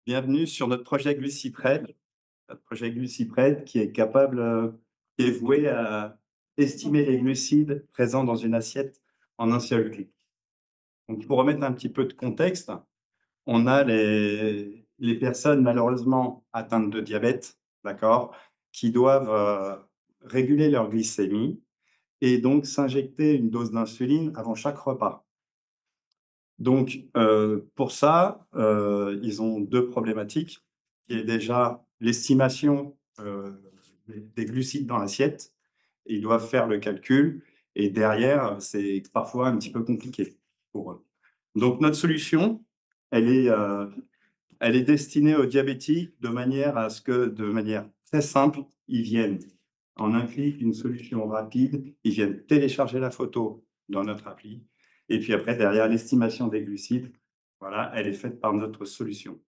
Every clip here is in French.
Bienvenue sur notre projet Glucipred. Notre projet Glucipred qui est capable, qui est voué à estimer les glucides présents dans une assiette en un seul clic. Donc pour remettre un petit peu de contexte, on a les personnes malheureusement atteintes de diabète, d'accord? Qui doivent, réguler leur glycémie et donc s'injecter une dose d'insuline avant chaque repas. Donc, pour ça, ils ont 2 problématiques, qui est déjà l'estimation, des glucides dans l'assiette. Ils doivent faire le calcul et derrière, c'est parfois un petit peu compliqué pour eux. Donc notre solution, elle est, heu, elle est destinée aux diabétiques de manière à ce que, de manière très simple, ils viennent en un clic, une solution rapide, ils viennent télécharger la photo dans notre appli et puis après derrière l'estimation des glucides, voilà, elle est faite par notre solution.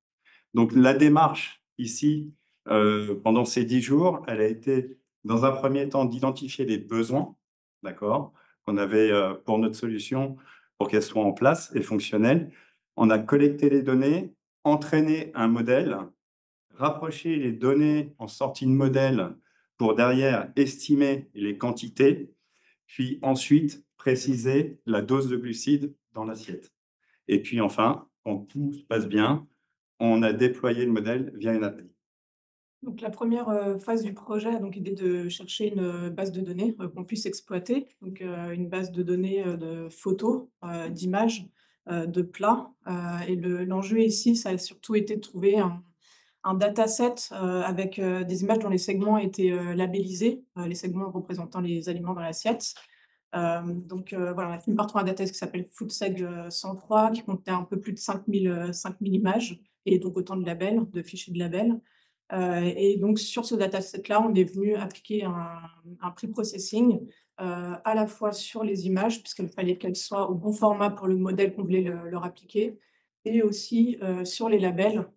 Donc la démarche ici, pendant ces 10 jours, elle a été dans un premier temps d'identifier les besoins, d'accord? Qu'on avait, pour notre solution, pour qu'elle soit en place et fonctionnelle. On a collecté les données, entraîné un modèle, rapproché les données en sortie de modèle pour derrière estimer les quantités, puis ensuite préciser la dose de glucides dans l'assiette. Et puis enfin, quand tout se passe bien, on a déployé le modèle via une appli. Donc la première phase du projet a donc été de chercher une, base de données, qu'on puisse exploiter. Donc, une base de données, de photos, d'images, de plats, et l'enjeu ici, ça a surtout été de trouver un dataset, avec, des images dont les segments étaient, labellisés, les segments représentant les aliments dans l'assiette. Donc, voilà, on a fini par trouver un dataset qui s'appelle FoodSeg, 103 qui contenait un peu plus de 5 000 images et donc autant de labels, de fichiers de labels. Et donc sur ce dataset-là, on est venu appliquer un pre-processing, à la fois sur les images, puisqu'il fallait qu'elles soient au bon format pour le modèle qu'on voulait leur appliquer, et aussi, sur les labels,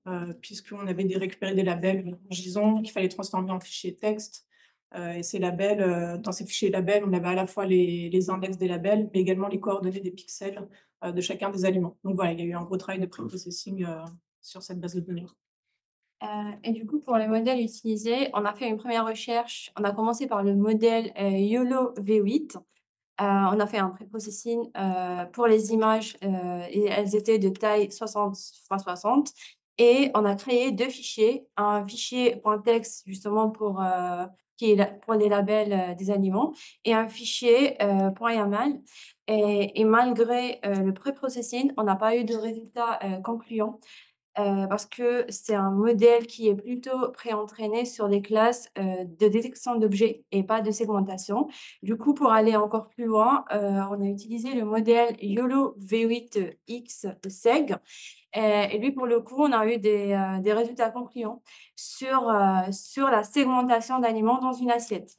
puisqu'on avait récupéré des labels en JSON qu'il fallait transformer en fichier texte. Et ces labels, dans ces fichiers labels, on avait à la fois les index des labels, mais également les coordonnées des pixels, de chacun des aliments. Donc voilà, il y a eu un gros travail de pre-processing, sur cette base de données. Et du coup, pour les modèles utilisés, on a fait une première recherche. On a commencé par le modèle, YOLO V8. On a fait un pré-processing, pour les images, et elles étaient de taille 60 x 60 et on a créé 2 fichiers. Un fichier .txt justement qui est la pour les labels, des aliments et un fichier, .yaml et malgré, le pré-processing, on n'a pas eu de résultats, concluants. Parce que c'est un modèle qui est plutôt pré-entraîné sur des classes, de détection d'objets et pas de segmentation. Du coup, pour aller encore plus loin, on a utilisé le modèle YOLO V8X Seg, et lui, pour le coup, on a eu des résultats concluants sur la segmentation d'aliments dans une assiette.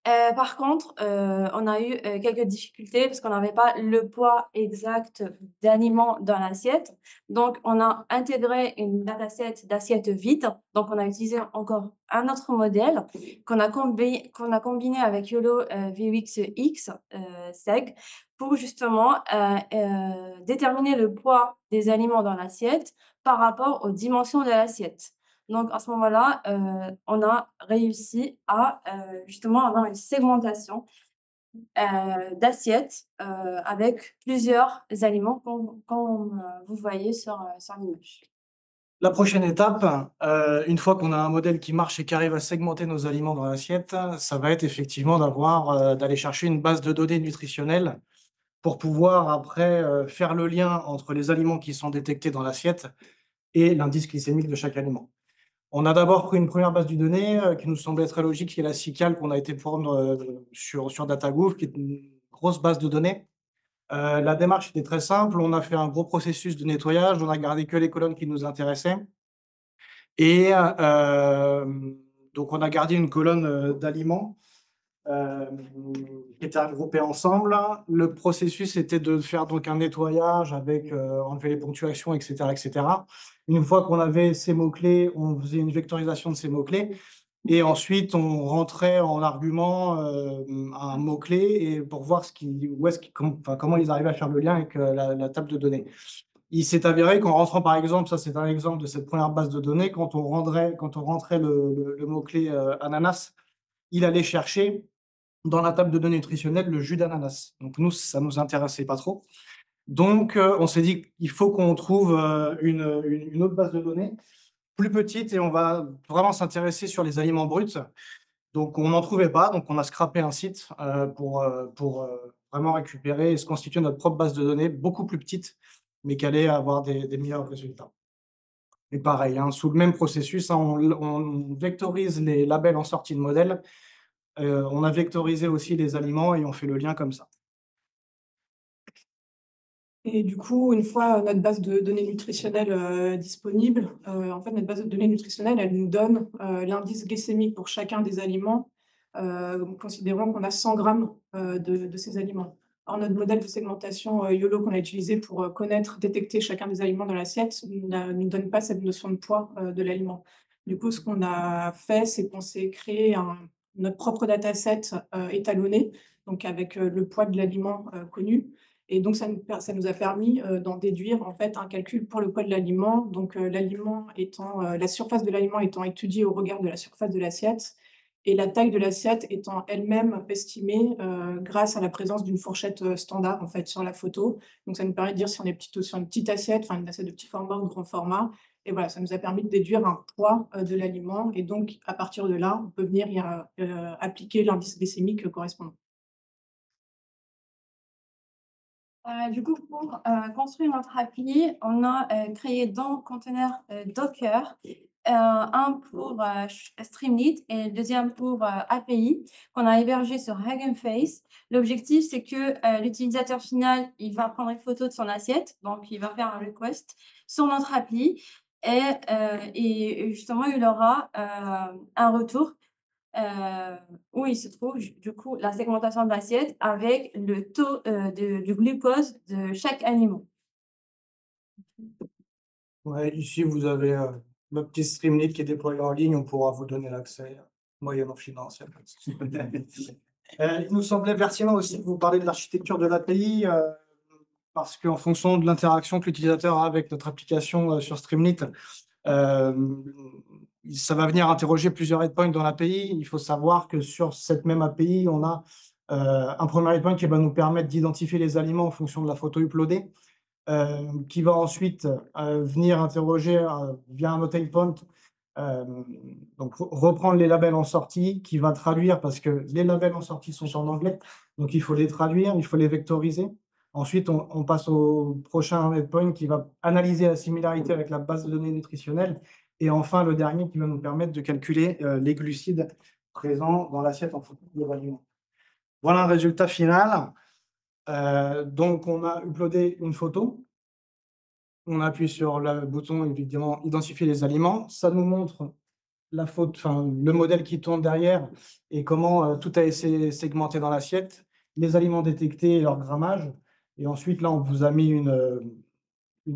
Par contre, on a eu, quelques difficultés parce qu'on n'avait pas le poids exact d'aliments dans l'assiette. Donc on a intégré une dataset d'assiettes vides. Donc on a utilisé encore un autre modèle qu'on a combiné avec YOLO, VXX, Seg pour justement, déterminer le poids des aliments dans l'assiette par rapport aux dimensions de l'assiette. Donc à ce moment-là, on a réussi à, justement avoir une segmentation, d'assiettes, avec plusieurs aliments comme, vous voyez sur l'image. La prochaine étape, une fois qu'on a un modèle qui marche et qui arrive à segmenter nos aliments dans l'assiette, ça va être effectivement d'aller chercher une base de données nutritionnelle pour pouvoir après, faire le lien entre les aliments qui sont détectés dans l'assiette et l'indice glycémique de chaque aliment. On a d'abord pris une première base de données, qui nous semblait très logique, qui est la SICAL qu'on a été prendre, sur DataGouv, qui est une grosse base de données. La démarche était très simple, on a fait un gros processus de nettoyage, on a gardé que les colonnes qui nous intéressaient et donc on a gardé une colonne, d'aliments, qui étaient regroupés ensemble. Le processus était de faire donc un nettoyage avec, enlever les ponctuations et cetera et cetera. Une fois qu'on avait ces mots-clés, on faisait une vectorisation de ces mots-clés et ensuite on rentrait en argument, un mot-clé et pour voir où est-ce qu'ils comment ils arrivaient à faire le lien avec, la table de données. Il s'est avéré qu'en rentrant, par exemple, ça c'est un exemple de cette première base de données, quand on rentrait le mot-clé ananas, il allait chercher dans la table de données nutritionnelle le jus d'ananas. Donc nous, ça ne nous intéressait pas trop. Donc on s'est dit qu'il faut qu'on trouve une autre base de données plus petite et on va vraiment s'intéresser sur les aliments bruts. Donc on n'en trouvait pas, donc on a scrappé un site pour vraiment récupérer et se constituer notre propre base de données, beaucoup plus petite, mais qui allait avoir des meilleurs résultats. Et pareil, hein, sous le même processus, hein, on vectorise les labels en sortie de modèle. On a vectorisé aussi les aliments et on fait le lien comme ça. Et du coup, une fois notre base de données nutritionnelle disponible, en fait, notre base de données nutritionnelle, elle nous donne l'indice glycémique pour chacun des aliments, considérant qu'on a 100 grammes de ces aliments. Alors, notre modèle de segmentation YOLO qu'on a utilisé pour connaître, détecter chacun des aliments dans l'assiette ne nous donne pas cette notion de poids de l'aliment. Du coup, ce qu'on a fait, c'est qu'on s'est créé notre propre dataset étalonné, donc avec le poids de l'aliment connu. Et donc, ça nous a permis d'en déduire en fait un calcul pour le poids de l'aliment. Donc, la surface de l'aliment étant étudiée au regard de la surface de l'assiette et la taille de l'assiette étant elle-même estimée grâce à la présence d'une fourchette standard en fait sur la photo. Donc, ça nous permet de dire si on est plutôt sur une petite assiette, enfin une assiette de petit format ou de grand format. Et voilà, ça nous a permis de déduire un poids de l'aliment. Et donc, à partir de là, on peut venir appliquer l'indice glycémique correspondant. Du coup, pour construire notre appli, on a créé deux conteneurs Docker, un pour Streamlit et le deuxième pour API, qu'on a hébergé sur Hugging Face. L'objectif, c'est que l'utilisateur final, il va prendre une photo de son assiette, donc il va faire un request sur notre appli et justement, il aura un retour où il se trouve du coup la segmentation de l'assiette avec le taux du glucose de chaque aliment. Ouais, ici, vous avez le petit Streamlit qui est déployé en ligne. On pourra vous donner l'accès moyennant finance. Y a pas de souci. Il nous semblait pertinent aussi de vous parler de l'architecture de l'API parce qu'en fonction de l'interaction que l'utilisateur a avec notre application sur Streamlit, ça va venir interroger plusieurs endpoints dans l'API. Il faut savoir que sur cette même API, on a un premier endpoint qui va nous permettre d'identifier les aliments en fonction de la photo uploadée, qui va ensuite venir interroger via un autre endpoint, donc reprendre les labels en sortie, qui va traduire parce que les labels en sortie sont en anglais, donc il faut les traduire, il faut les vectoriser. Ensuite, on passe au prochain endpoint qui va analyser la similarité avec la base de données nutritionnelle. Et enfin, le dernier qui va nous permettre de calculer les glucides présents dans l'assiette en fonction de l'aliment. Voilà un résultat final. Donc, on a uploadé une photo. On appuie sur le bouton, évidemment, identifier les aliments. Ça nous montre la photo, enfin, le modèle qui tourne derrière et comment tout a été segmenté dans l'assiette, les aliments détectés et leur grammage. Et ensuite, là, on vous a mis une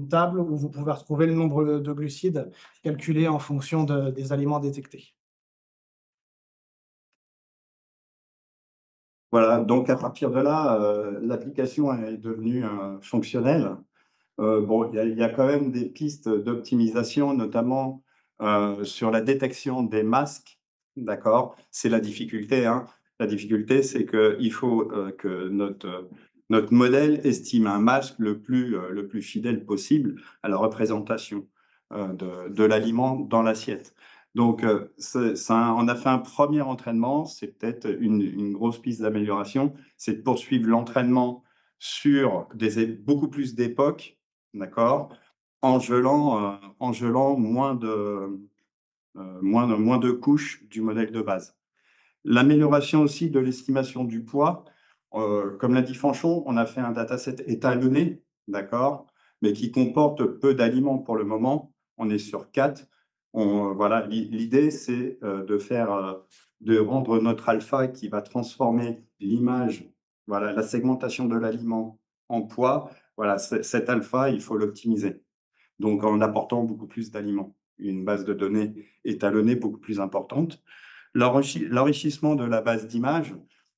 table où vous pouvez retrouver le nombre de glucides calculés en fonction des aliments détectés. Voilà, donc à partir de là, l'application est devenue fonctionnelle. Bon, il y a quand même des pistes d'optimisation, notamment sur la détection des masques, d'accord? C'est la difficulté, hein. La difficulté, c'est qu'il faut que notre modèle estime un masque le plus fidèle possible à la représentation de l'aliment dans l'assiette. Donc, on a fait un premier entraînement, c'est peut-être une grosse piste d'amélioration, c'est de poursuivre l'entraînement sur beaucoup plus d'époques, d'accord, en gelant moins de couches du modèle de base. L'amélioration aussi de l'estimation du poids, comme l'a dit Fanchon, on a fait un dataset étalonné, d'accord, mais qui comporte peu d'aliments pour le moment. On est sur 4. Voilà, l'idée, c'est de rendre notre alpha qui va transformer l'image, voilà, la segmentation de l'aliment en poids. Voilà, cet alpha, il faut l'optimiser. Donc, en apportant beaucoup plus d'aliments, une base de données étalonnée beaucoup plus importante. L'enrichissement de la base d'images,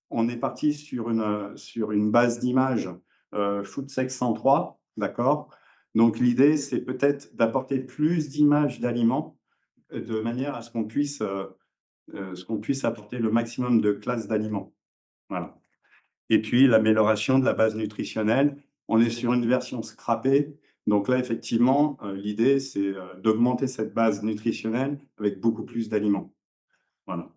on est parti sur une base d'images FoodSec 103, d'accord? Donc, l'idée, c'est peut-être d'apporter plus d'images d'aliments de manière à ce qu'on puisse apporter le maximum de classes d'aliments. Voilà. Et puis, l'amélioration de la base nutritionnelle. On est sur une version scrappée. Donc là, effectivement, l'idée, c'est d'augmenter cette base nutritionnelle avec beaucoup plus d'aliments. Voilà.